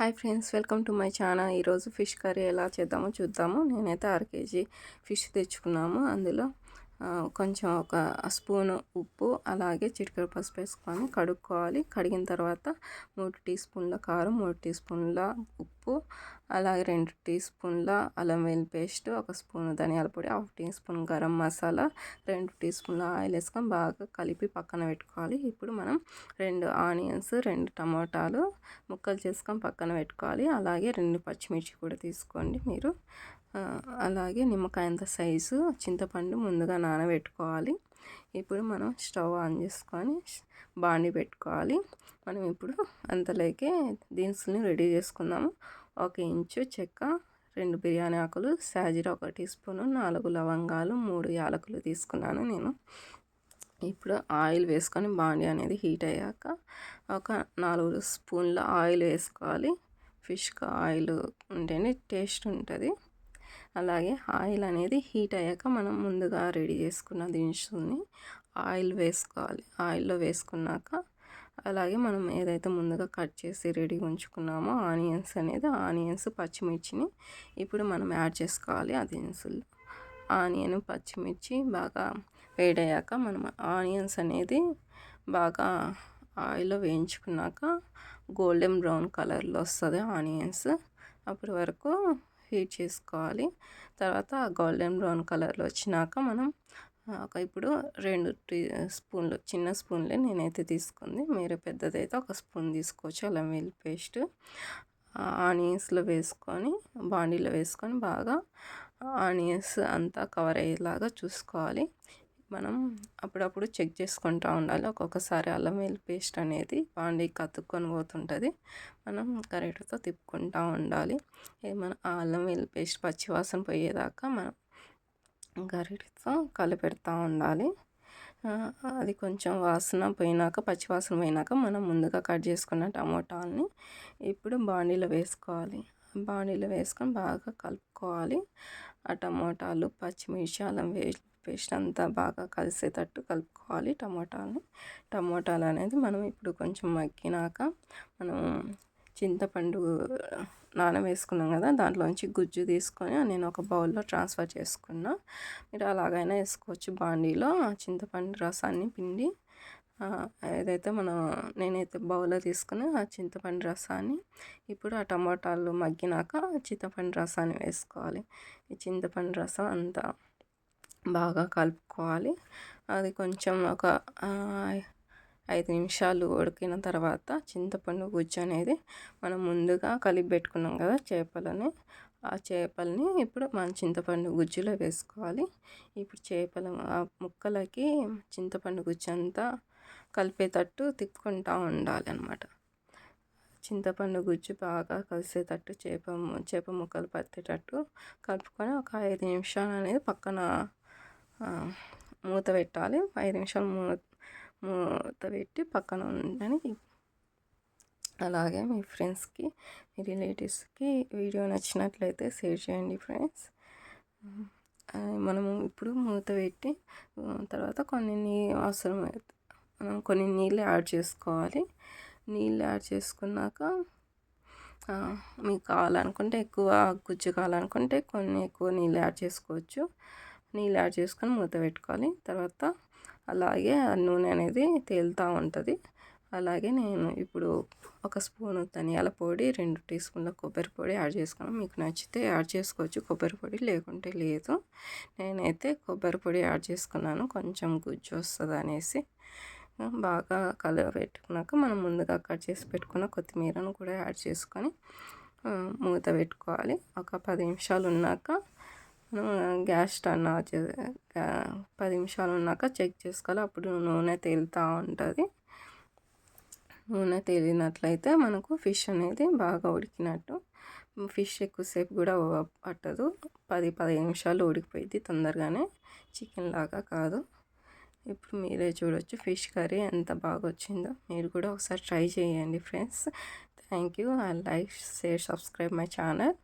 Hi friends, welcome to my channel. ఈరోజు fish curry ఎలా చేద్దామో చూద్దాము. నేనైతే 1/2 కేజీ ఫిష్ తెచ్చుకున్నాము. అందులో కొంచెం ఒక స్పూను ఉప్పు, అలాగే చిటికెడు పసుపు వేసుకొని కడుక్కోవాలి. కడిగిన తర్వాత 3 టీ స్పూన్ల కారం, 3 టీ స్పూన్ల ఉప్పు, అలాగే 2 టీ స్పూన్ల అల్లం వెల్లుల్లి పేస్ట్, 1 స్పూన్ ధనియాల పొడి, 1/2 tea spoon garam masala, 2 tea స్పూన్ల ఆయిల్ వేసుకొని బాగా కలిపి పక్కన పెట్టుకోవాలి. ఇప్పుడు మనం 2 ఆనియన్స్, 2 టమాటాలు ముక్కలు చేసుకొని పక్కన పెట్టుకోవాలి. అలాగే 2 పచ్చిమిర్చి కూడా తీసుకోండి మీరు. అలాగే నిమ్మకాయంత సైజు చింతపండు ముందుగా నానబెట్టుకోవాలి. ఇప్పుడు మనం స్టవ్ ఆన్ చేసుకొని బాండి పెట్టుకోవాలి. మనం ఇప్పుడు అంతలోకే దినుసుల్ని రెడీ చేసుకుందాము. 1 ఇంచు చెక్క, 2 బిర్యానీ ఆకులు, సాజీరా 1 టీ స్పూను, 4 లవంగాలు, 3 యాలకులు తీసుకున్నాను నేను. ఇప్పుడు ఆయిల్ వేసుకొని బాండి అనేది హీట్ అయ్యాక ఒక 4 స్పూన్ల ఆయిల్ వేసుకోవాలి. ఫిష్కి ఆయిల్ ఉంటేనే టేస్ట్ ఉంటుంది. అలాగే ఆయిల్ అనేది హీట్ అయ్యాక మనం ముందుగా రెడీ చేసుకున్న దినుసుల్ని ఆయిల్ వేసుకోవాలి. ఆయిల్లో వేసుకున్నాక అలాగే మనం ఏదైతే ముందుగా కట్ చేసి రెడీగా ఉంచుకున్నామో ఆనియన్స్, పచ్చిమిర్చిని ఇప్పుడు మనం యాడ్ చేసుకోవాలి. ఆ దినుసులు ఆనియన్, పచ్చిమిర్చి బాగా వేడయ్యాక మనం ఆనియన్స్ అనేది బాగా ఆయిల్లో వేయించుకున్నాక గోల్డెన్ బ్రౌన్ కలర్లో వస్తుంది ఆనియన్స్. అప్పటి వరకు హీట్ చేసుకోవాలి. తర్వాత గోల్డెన్ బ్రౌన్ కలర్లో వచ్చినాక మనం ఇప్పుడు 2 టీ స్పూన్లు, చిన్న స్పూన్లే నేనైతే తీసుకుంది, మీరు పెద్దదైతే 1 స్పూన్ తీసుకోవచ్చు అల్లం వెల్లుల్లి పేస్ట్ ఆనియన్స్లో వేసుకొని బాండీలో వేసుకొని బాగా ఆనియన్స్ అంతా కవర్ అయ్యేలాగా చూసుకోవాలి. మనం అప్పుడప్పుడు చెక్ చేసుకుంటూ ఉండాలి. ఒక్కొక్కసారి అల్లం వెల్లుల్లి పేస్ట్ అనేది బాండీకి అతుక్కొని పోతుంటుంది. మనం కరెక్ట్తో తిప్పుకుంటూ ఉండాలి. మన అల్లం వెల్లుల్లి పేస్ట్ పచ్చివాసన పోయేదాకా మనం గరిటెతో కలిపెడతా ఉండాలి. అది కొంచెం వాసన పోయినాక, పచ్చివాసన పోయినాక మనం ముందుగా కట్ చేసుకున్న టమోటాలని ఇప్పుడు బాండీలో వేసుకోవాలి. బాండీలో వేసుకొని బాగా కలుపుకోవాలి. ఆ టమోటాలు, పచ్చిమిర్చి, అల్లం వెల్లుల్లి పేస్ట్ అంతా బాగా కలిసేటట్టు కలుపుకోవాలి. టమోటాలు అనేది మనం ఇప్పుడు కొంచెం మగ్గినాక మనం చింతపండు నానవేసుకున్నాం కదా, దాంట్లోంచి గుజ్జు తీసుకొని నేను ఒక బౌల్లో ట్రాన్స్ఫర్ చేసుకున్నా. మీరు అలాగైనా వేసుకోవచ్చు. బాండీలో చింతపండు రసాన్ని పిండి ఏదైతే నేనైతే బౌల్లో తీసుకుని ఆ చింతపండు రసాన్ని ఇప్పుడు ఆ టమాటాలు మగ్గినాక చింతపండు రసాన్ని వేసుకోవాలి. ఈ చింతపండు రసం అంతా బాగా కలుపుకోవాలి. అది కొంచెం ఒక 5 నిమిషాలు ఉడికిన తర్వాత చింతపండు గుజ్జు అనేది మనం ముందుగా కలిపి పెట్టుకున్నాం కదా చేపలని, ఆ చేపల్ని ఇప్పుడు మనం చింతపండు గుజ్జులో వేసుకోవాలి. ఇప్పుడు చేపల ముక్కలకి చింతపండు గుజ్జు అంతా కలిపేటట్టు తిప్పుకుంటూ ఉండాలి అన్నమాట. చింతపండు గుజ్జు బాగా కలిసేటట్టు చేప ముక్కలు పట్టేటట్టు కలుపుకొని ఒక 5 నిమిషాలు అనేది పక్కన మూత పెట్టాలి. 5 నిమిషాలు మూత పెట్టి పక్కన ఉండని. అలాగే మీ ఫ్రెండ్స్కి, మీ రిలేటివ్స్కి వీడియో నచ్చినట్లయితే షేర్ చేయండి ఫ్రెండ్స్. మనము ఇప్పుడు మూత పెట్టి తర్వాత కొన్ని నీళ్ళు యాడ్ చేసుకోవాలి. నీళ్ళు యాడ్ చేసుకున్నాక మీకు కావాలనుకుంటే ఎక్కువ గుజ్జు కావాలనుకుంటే కొన్ని ఎక్కువ నీళ్ళు యాడ్ చేసుకోవచ్చు. నీళ్ళు యాడ్ చేసుకొని మూత పెట్టుకోవాలి. తర్వాత అలాగే ఆ నూనె అనేది తేలుతూ ఉంటుంది. అలాగే నేను ఇప్పుడు 1 స్పూను ధనియాల పొడి, 2 టీ స్పూన్ల కొబ్బరి పొడి యాడ్ చేసుకున్నాను. మీకు నచ్చితే యాడ్ చేసుకోవచ్చు కొబ్బరి పొడి, లేకుంటే లేదు. నేనైతే కొబ్బరి పొడి యాడ్ చేసుకున్నాను, కొంచెం గుజ్జు వస్తుంది అనేసి. బాగా పెట్టుకున్నాక మనం ముందుగా కట్ చేసి పెట్టుకున్న కొత్తిమీరను కూడా యాడ్ చేసుకొని మూత పెట్టుకోవాలి. ఒక 10 నిమిషాలు ఉన్నాక గ్యాస్ టర్న్ ఆఫ్ 10 నిమిషాలు ఉన్నాక చెక్ చేసుకోవాలి. అప్పుడు నూనె తేలుతూ ఉంటుంది. నూనె తేలినట్లయితే మనకు ఫిష్ అనేది బాగా ఉడికినట్టు. ఫిష్ ఎక్కువసేపు కూడా పట్టదు, 10-15 నిమిషాలు ఉడికిపోయింది తొందరగానే, చికెన్ లాగా కాదు. ఇప్పుడు మీరే చూడొచ్చు ఫిష్ కర్రీ ఎంత బాగా వచ్చిందో. మీరు కూడా ఒకసారి ట్రై చేయండి friends. Thank you. I like, share, subscribe my channel.